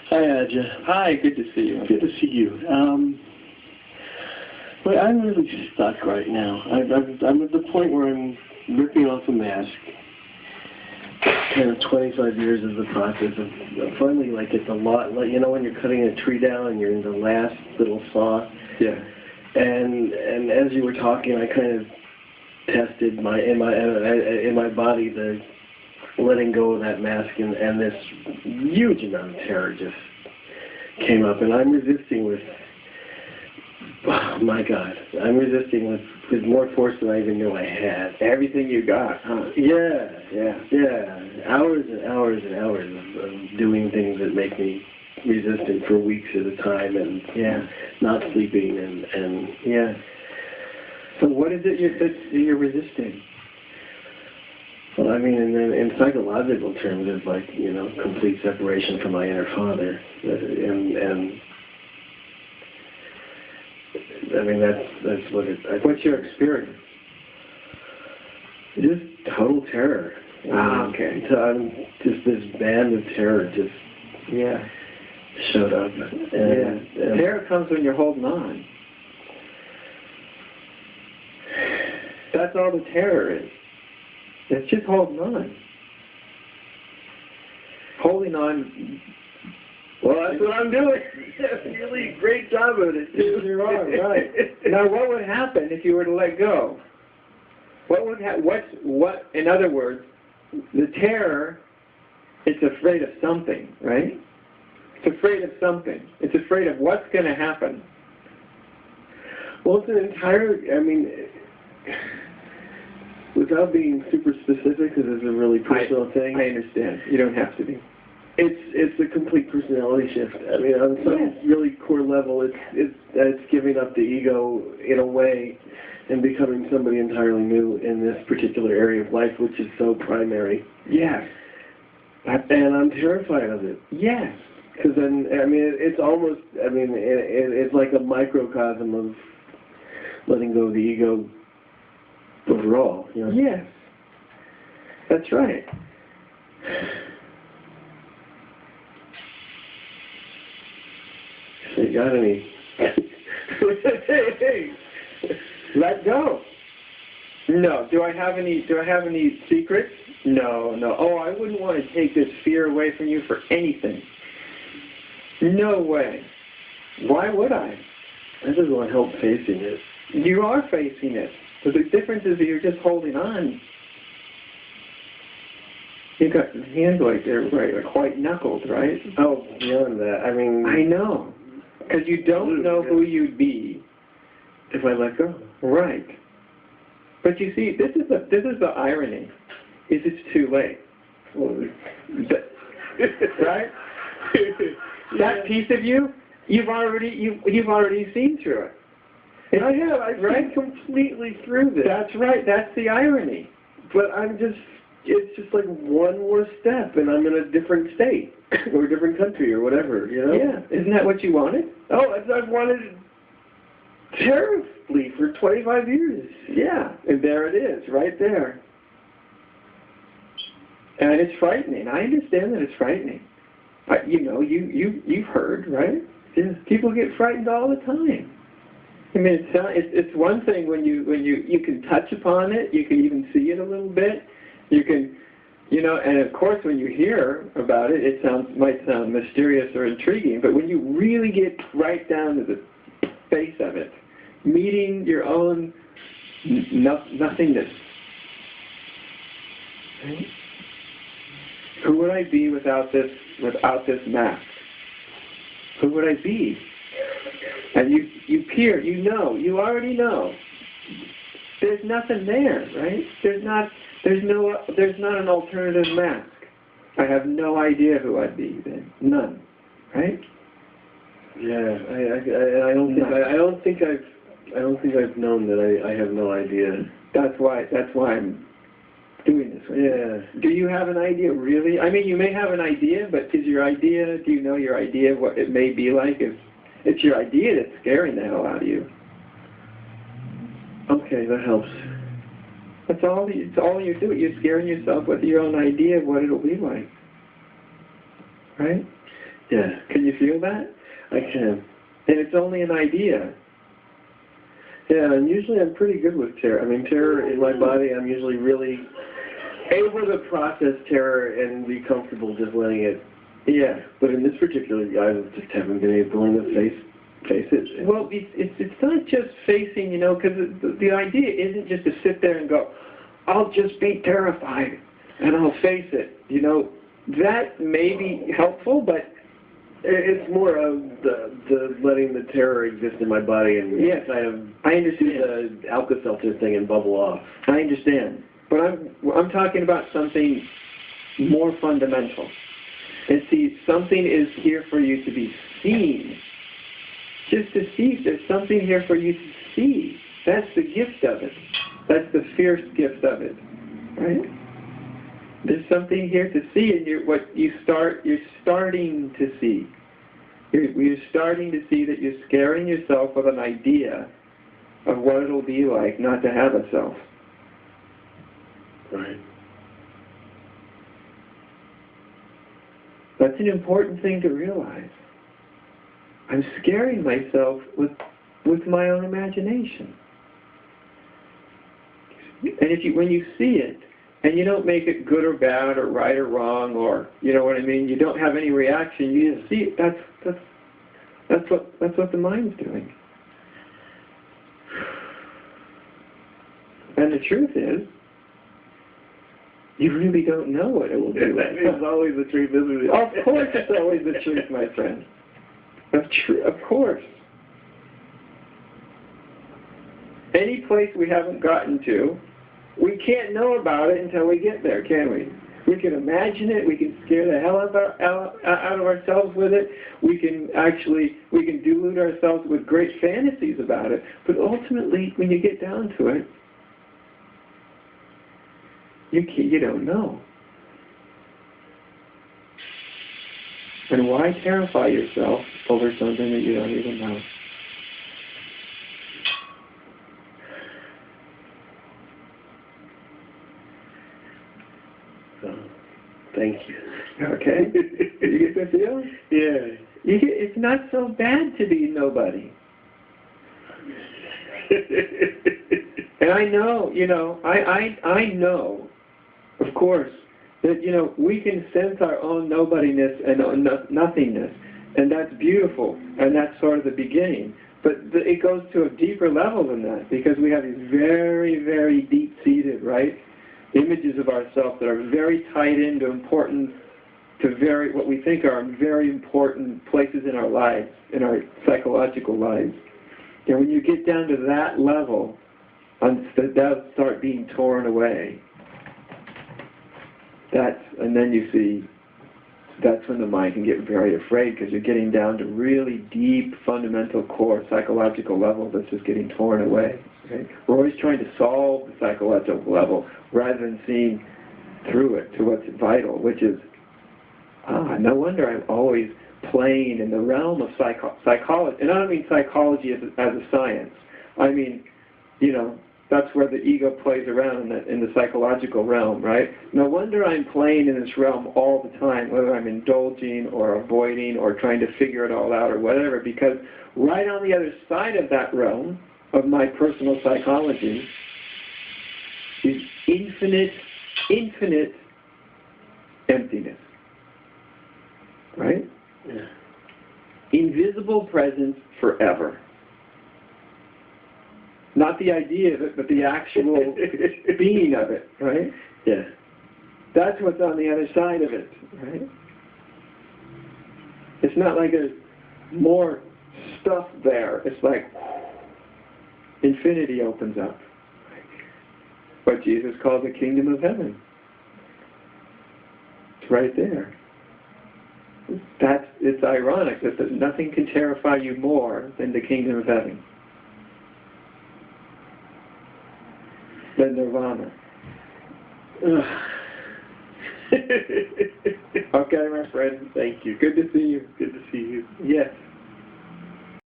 Hi, Adja. Hi, good to see you. Good to see you. But I'm really stuck right now. I'm at the point where I'm ripping off a mask. Kind of 25 years is the process of finally, like, it's a lot. Like, you know, when you're cutting a tree down and you're in the last little saw. Yeah. And as you were talking, I kind of tested in my body the letting go of that mask, and this huge amount of terror just came up, and I'm resisting with, oh my God, I'm resisting with more force than I even knew I had. Everything you got, huh? Yeah. Hours and hours and hours of doing things that make me resistant for weeks at a time, and not sleeping, and yeah. So what is it you're resisting? Well, I mean, in psychological terms, it's like, you know, complete separation from my inner father, and I mean, that's what it. What's your experience? Just total terror. Okay. Just this band of terror just showed up. And terror comes when you're holding on. That's all the terror is. It's just holding on. Holding on. Well, that's what I'm doing. Really great job at it, too. You are, right. Now, what would happen if you were to let go? In other words, the terror, it's afraid of something, right? It's afraid of something. It's afraid of what's going to happen. Well, it's an entire, I mean, without being super specific, because it's a really personal thing. I understand. You don't have to be. It's a complete personality shift. I mean, on some really core level, it's giving up the ego in a way and becoming somebody entirely new in this particular area of life, which is so primary. Yes. And I'm terrified of it. Yes. Because then, I mean, it's almost, I mean, it's like a microcosm of letting go of the ego overall. You know? Yes. That's right. So you got any? Hey. Let go. No. Do I have any secrets? No. Oh, I wouldn't want to take this fear away from you for anything. No way. Why would I? I just want help facing it. You are facing it. But the difference is that you're just holding on. You got your hands like they're like white knuckled, right? Oh, beyond that. I mean, I know. Because you don't know who you'd be if I let go. Right. But you see, this is the irony. Is it's too late. Right? That piece of you, you've already seen through it. I have. I've seen completely through this. That's right. That's the irony. But it's just like one more step, and I'm in a different state or a different country or whatever, you know? Yeah. Isn't that what you wanted? Oh, I've wanted it terribly for 25 years. Yeah. And there it is, right there. And it's frightening. I understand that it's frightening. You know, you've heard, right? Yeah. People get frightened all the time. I mean, it's one thing when you can touch upon it, you can even see it a little bit, you can, you know, and of course when you hear about it, it might sound mysterious or intriguing, but when you really get right down to the face of it, meeting your own nothingness, right? Who would I be without this mask? Who would I be? And you peer, you already know. There's nothing there, right? There's not an alternative mask. I have no idea who I'd be then. None. Right? Yeah, I don't think I've known that I have no idea. That's why I'm doing this. Yeah. Do you have an idea, really? I mean, you may have an idea, but do you know your idea of what it may be like? If it's your idea that's scaring the hell out of you. Okay, that helps. That's all you do. You're scaring yourself with your own idea of what it'll be like. Right? Yeah. Can you feel that? I can. And it's only an idea. Yeah, and usually I'm pretty good with terror. I mean, terror in my body, I'm usually really able to process terror and be comfortable just letting it. Yeah. But in this particular, I just haven't been able to face it. Well, it's not just facing, you know, because the idea isn't just to sit there and go, I'll just be terrified and I'll face it. You know, that may be helpful, but It's more of the letting the terror exist in my body and kind of I understand the Alka-Seltzer thing and bubble off. I understand, but I'm talking about something more fundamental. And see, something is here for you to be seen. Just to see, there's something here for you to see. That's the gift of it. That's the fierce gift of it, right? There's something here to see, and you're starting to see. You're starting to see that you're scaring yourself with an idea of what it'll be like not to have a self. Right. That's an important thing to realize. I'm scaring myself with my own imagination. And when you see it, and you don't make it good or bad or right or wrong, or you know what I mean, you don't have any reaction, you just see it, that's what the mind's doing. And the truth is, you really don't know what it will do. That is always the truth, isn't it? Of course it's always the truth, my friend. Of course. Any place we haven't gotten to, we can't know about it until we get there, can we? We can imagine it, we can scare the hell out of ourselves with it, we can delude ourselves with great fantasies about it, but ultimately, when you get down to it, you don't know. And why terrify yourself over something that you don't even know? So, thank you. Okay? You get the feel? Yeah. It's not so bad to be nobody. And I know, I know, of course, that, we can sense our own nobodiness and nothingness, and that's beautiful, and that's sort of the beginning. But it goes to a deeper level than that, because we have these very, very deep-seated, right, images of ourselves that are very tied into what we think are very important places in our lives, in our psychological lives. And when you get down to that level, that'll start being torn away. And then you see, that's when the mind can get very afraid, because you're getting down to really deep, fundamental, core psychological level that's just getting torn away. Right? We're always trying to solve the psychological level rather than seeing through it to what's vital, which is, no wonder I'm always playing in the realm of psychology. And I don't mean psychology as a science. I mean, that's where the ego plays around in the psychological realm, right? No wonder I'm playing in this realm all the time, whether I'm indulging or avoiding or trying to figure it all out or whatever, because right on the other side of that realm of my personal psychology is infinite emptiness. Right? Yeah. Invisible presence forever. Not the idea of it, but the actual being of it, right? Yeah. That's what's on the other side of it, right? It's not like there's more stuff there. It's like infinity opens up. What Jesus called the kingdom of heaven. It's right there. It's ironic that nothing can terrify you more than the kingdom of heaven. Than nirvana. Okay, my friend. Thank you. Good to see you. Good to see you. Yes.